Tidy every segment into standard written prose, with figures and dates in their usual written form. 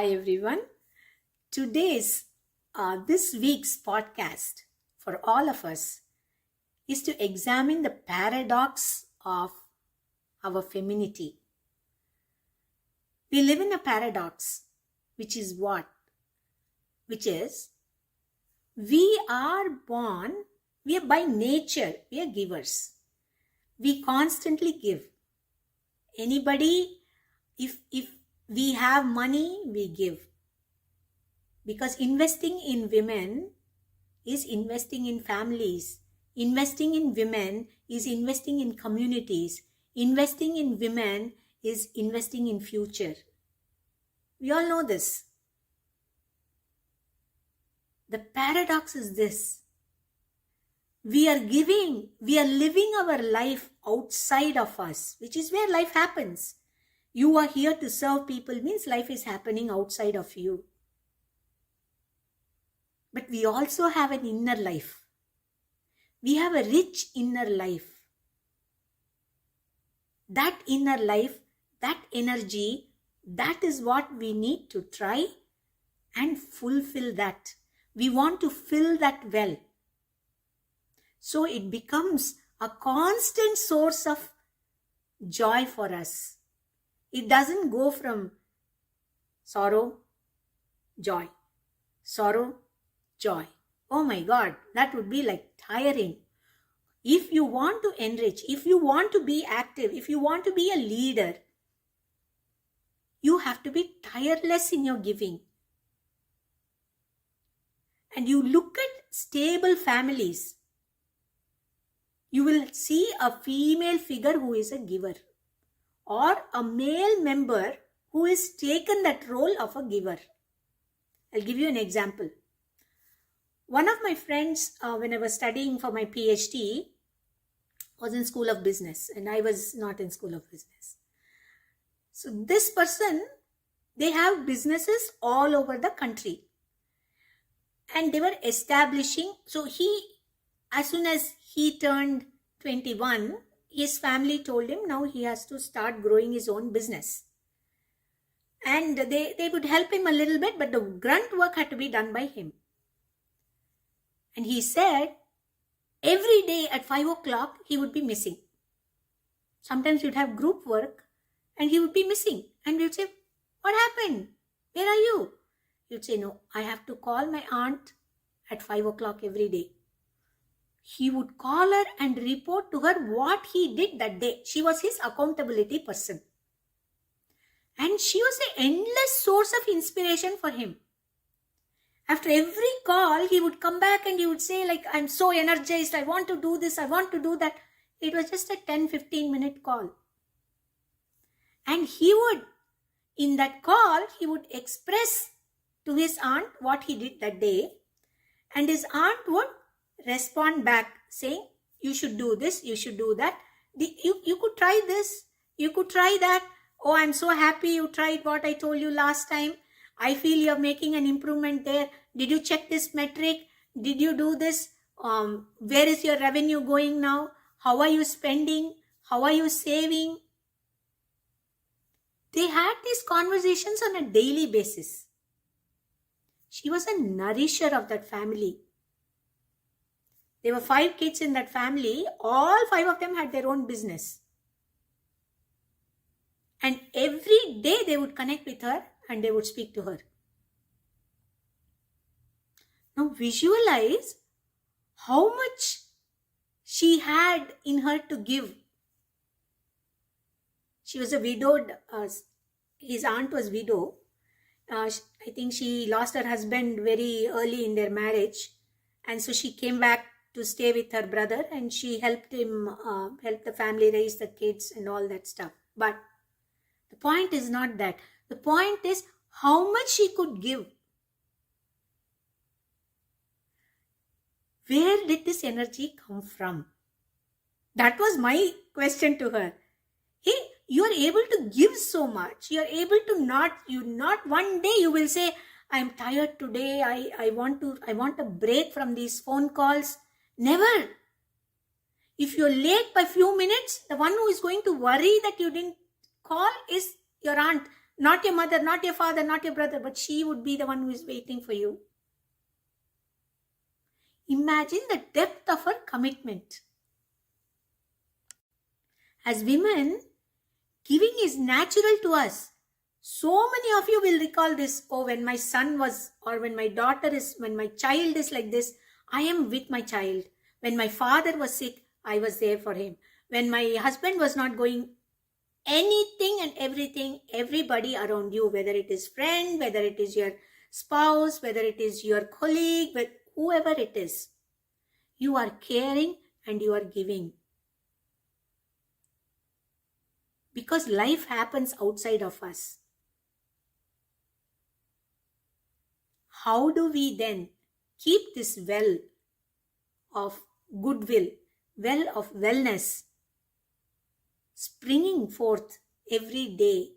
Hi everyone. This week's podcast for all of us is to examine the paradox of our femininity. We live in a paradox, which is what? Which is we are born, we are by nature, we are givers. We constantly give. Anybody, if we have money, we give. Because investing in women is investing in families. Investing in women is investing in communities. Investing in women is investing in future. We all know this. The paradox is this. We are giving, we are living our life outside of us, which is where life happens. You are here to serve people means life is happening outside of you. But we also have an inner life. We have a rich inner life. That inner life, that energy, that is what we need to try and fulfill that. We want to fill that well. So it becomes a constant source of joy for us. It doesn't go from sorrow, joy, sorrow, joy. Oh my God, that would be like tiring. If you want to enrich, if you want to be active, if you want to be a leader, you have to be tireless in your giving. And you look at stable families, you will see a female figure who is a giver or a male member who has taken that role of a giver. I'll give you an example. One of my friends, when I was studying for my PhD, was in School of Business and I was not in School of Business. So this person, they have businesses all over the country. And they were establishing, so as soon as he turned 21, his family told him now he has to start growing his own business. And they would help him a little bit, but the grunt work had to be done by him. And he said, every day at 5 o'clock, he would be missing. Sometimes you'd have group work and he would be missing. And we would say, what happened? Where are you? You'd say, no, I have to call my aunt at 5 o'clock every day. He would call her and report to her what he did that day. She was his accountability person. And she was an endless source of inspiration for him. After every call, he would come back and he would say, like, I'm so energized. I want to do this. I want to do that. It was just a 10-15 minute call. And he would, in that call, he would express to his aunt what he did that day. And his aunt would respond back saying, you should do this, you should do that. You could try this, you could try that. Oh, I'm so happy you tried what I told you last time. I feel you're making an improvement there. Did you check this metric? Did you do this? Where is your revenue going now? How are you spending? How are you saving? They had these conversations on a daily basis. She was a nourisher of that family. There were 5 kids in that family. All 5 of them had their own business. And every day they would connect with her and they would speak to her. Now visualize how much she had in her to give. She was a widowed, his aunt was widow. I think she lost her husband very early in their marriage. And so she came back to stay with her brother and she helped him, help the family raise the kids and all that stuff. But the point is not that. The point is how much she could give. Where did this energy come from? That was my question to her. Hey, you are able to give so much. You are able to not one day you will say, I'm tired today. I want a break from these phone calls. Never. If you're late by few minutes, the one who is going to worry that you didn't call is your aunt. Not your mother, not your father, not your brother, but she would be the one who is waiting for you. Imagine the depth of her commitment. As women, giving is natural to us. So many of you will recall this. Oh, when my son was, or when my daughter is, when my child is like this, I am with my child. When my father was sick, I was there for him. When my husband was not going, anything and everything, everybody around you, whether it is friend, whether it is your spouse, whether it is your colleague, whoever it is, you are caring and you are giving. Because life happens outside of us. How do we then keep this well of goodwill, well of wellness, springing forth every day?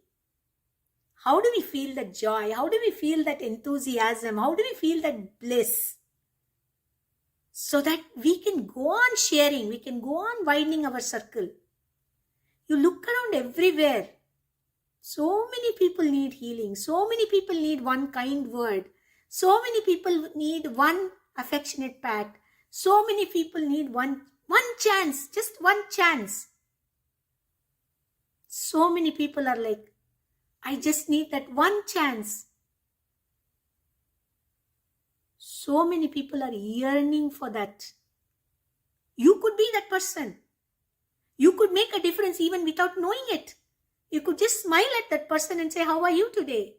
How do we feel that joy? How do we feel that enthusiasm? How do we feel that bliss? So that we can go on sharing, we can go on widening our circle. You look around everywhere. So many people need healing. So many people need one kind word. So many people need one affectionate pat. So many people need one chance, just one chance. So many people are like, I just need that one chance. So many people are yearning for that. You could be that person. You could make a difference even without knowing it. You could just smile at that person and say, how are you today?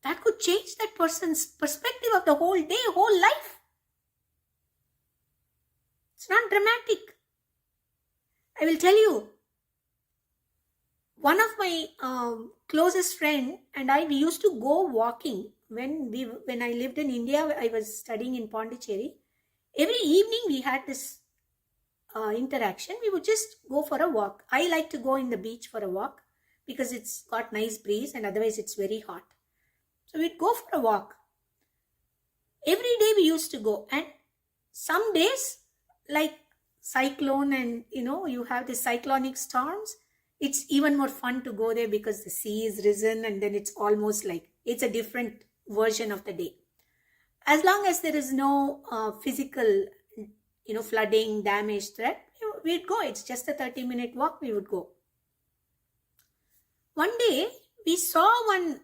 That could change that person's perspective of the whole day, whole life. It's not dramatic. I will tell you, one of my closest friend and I, we used to go walking. When I lived in India, I was studying in Pondicherry. Every evening we had this interaction. We would just go for a walk. I like to go in the beach for a walk because it's got nice breeze and otherwise it's very hot. So we'd go for a walk. Every day we used to go, and some days like cyclone and you have the cyclonic storms, it's even more fun to go there because the sea is risen and then it's almost like it's a different version of the day. As long as there is no physical flooding, damage, threat, we'd go. It's just a 30-minute walk, we would go. One day, we saw one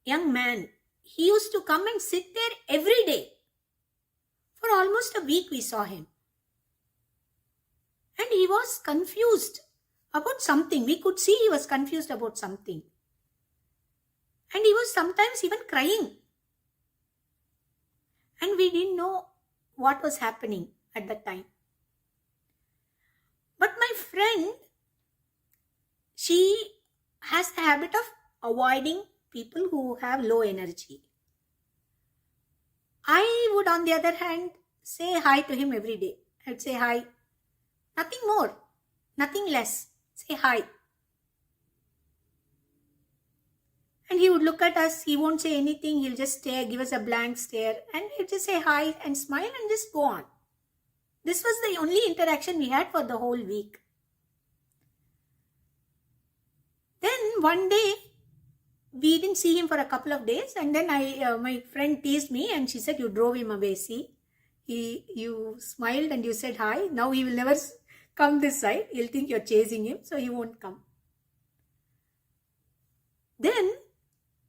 young man. He used to come and sit there every day. For almost a week, we saw him. And he was confused about something. We could see he was confused about something. And he was sometimes even crying. And we didn't know what was happening at that time. But my friend, she has the habit of avoiding people who have low energy. I would, on the other hand, say hi to him every day. I would say hi. Nothing more, nothing less. Say hi. And he would look at us. He won't say anything. He'll just stare, give us a blank stare. And he'll just say hi and smile and just go on. This was the only interaction we had for the whole week. Then one day, we didn't see him for a couple of days. And then my friend teased me and she said, you drove him away. See, you smiled and you said hi. Now he will never come this side. He'll think you're chasing him. So he won't come. Then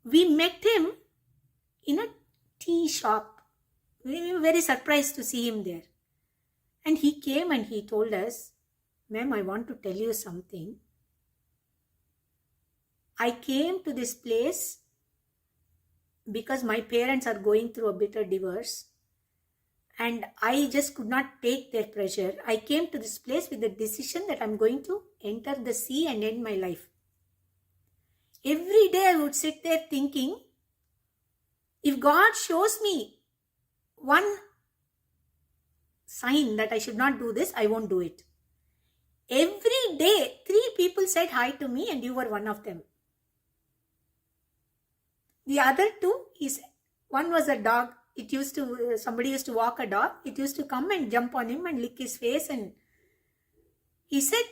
we met him in a tea shop. We were very surprised to see him there. And he came and he told us, ma'am, I want to tell you something. I came to this place because my parents are going through a bitter divorce and I just could not take their pressure. I came to this place with the decision that I'm going to enter the sea and end my life. Every day I would sit there thinking, if God shows me one sign that I should not do this, I won't do it. Every day, 3 people said hi to me and you were one of them. The other 2, one was a dog. Somebody used to walk a dog. It used to come and jump on him and lick his face. And he said,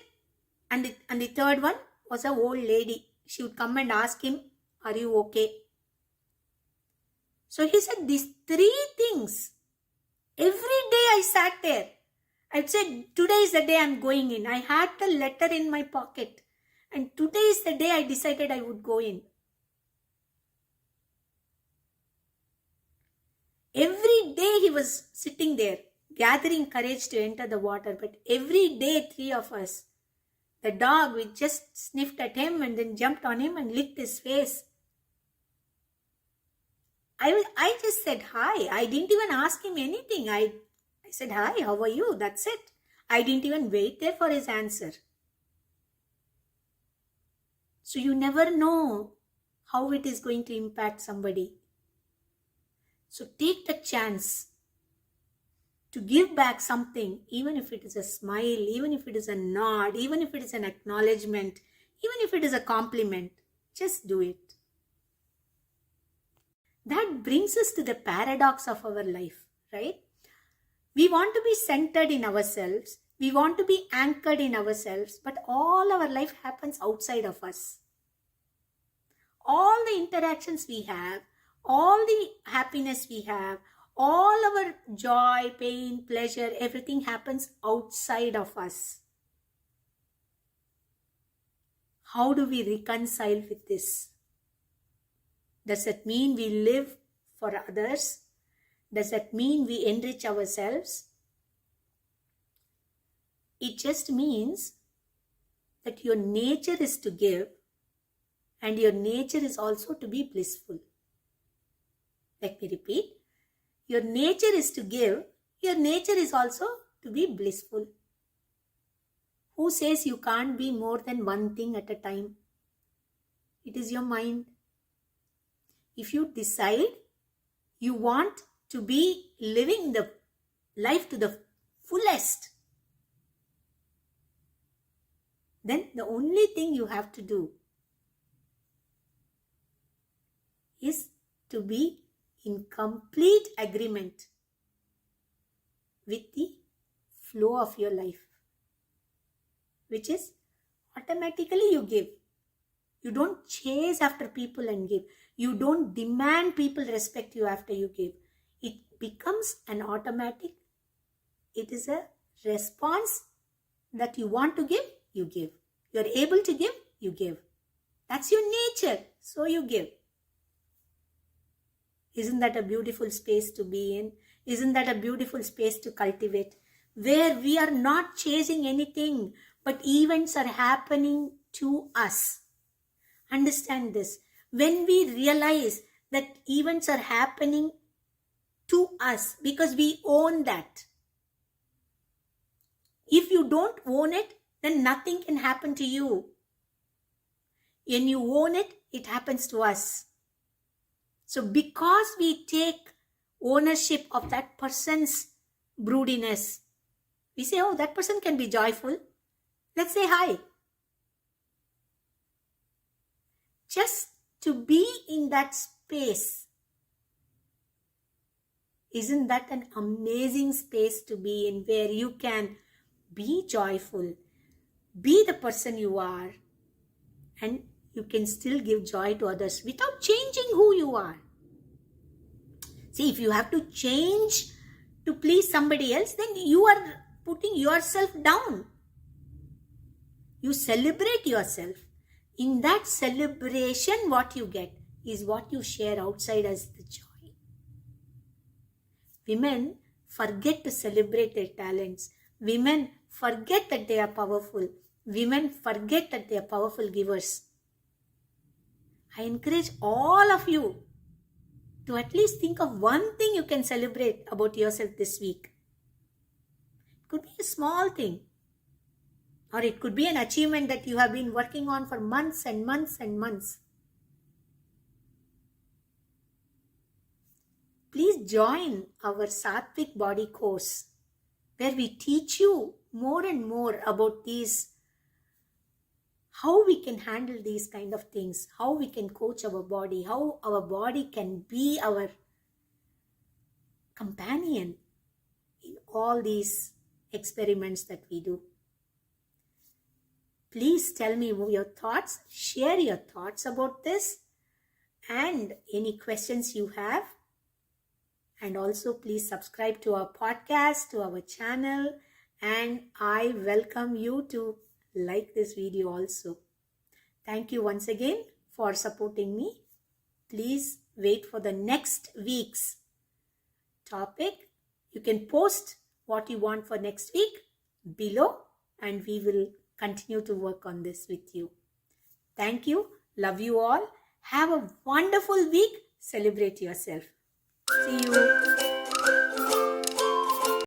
and the third one was an old lady. she would come and ask him, are you okay? So he said these three things. Every day I sat there. I said, today is the day I'm going in. I had the letter in my pocket. And today is the day I decided I would go in. Every day he was sitting there, gathering courage to enter the water. But every day, three of us, the dog, we just sniffed at him and then jumped on him and licked his face. I just said hi. I didn't even ask him anything. I said, hi, how are you? That's it. I didn't even wait there for his answer. So you never know how it is going to impact somebody. So take the chance to give back something, even if it is a smile, even if it is a nod, even if it is an acknowledgement, even if it is a compliment. Just do it. That brings us to the paradox of our life, right? We want to be centered in ourselves. We want to be anchored in ourselves, but all our life happens outside of us. All the interactions we have, all the happiness we have, all our joy, pain, pleasure, everything happens outside of us. How do we reconcile with this? Does that mean we live for others? Does that mean we enrich ourselves? It just means that your nature is to give and your nature is also to be blissful. Let me repeat. Your nature is to give. Your nature is also to be blissful. Who says you can't be more than one thing at a time? It is your mind. If you decide you want to be living the life to the fullest, then the only thing you have to do is to be in complete agreement with the flow of your life, which is automatically you give. You don't chase after people and give. You don't demand people respect you after you give. It becomes an automatic. It is a response that you want to give, you give. You're able to give, you give. That's your nature, so you give. Isn't that a beautiful space to be in? Isn't that a beautiful space to cultivate? Where we are not chasing anything, but events are happening to us. Understand this. When we realize that events are happening to us because we own that. If you don't own it, then nothing can happen to you. When you own it, it happens to us. So because we take ownership of that person's broodiness, we say, oh, that person can be joyful. Let's say hi. Just to be in that space. Isn't that an amazing space to be in, where you can be joyful, be the person you are, and you can still give joy to others without changing who you are. See, if you have to change to please somebody else, then you are putting yourself down. You celebrate yourself. In that celebration, what you get is what you share outside as the joy. Women forget to celebrate their talents. Women forget that they are powerful. Women forget that they are powerful givers. I encourage all of you to at least think of one thing you can celebrate about yourself this week. It could be a small thing. Or it could be an achievement that you have been working on for months and months and months. Please join our Sattvic Body course, where we teach you more and more about these, how we can handle these kind of things, how we can coach our body, how our body can be our companion in all these experiments that we do. Please tell me your thoughts, share your thoughts about this and any questions you have. And also please subscribe to our podcast, to our channel, and I welcome you to like this video also. Thank you once again for supporting me. Please wait for the next week's topic. You can post what you want for next week below and we will continue to work on this with you. Thank you. Love you all. Have a wonderful week. Celebrate yourself. See you.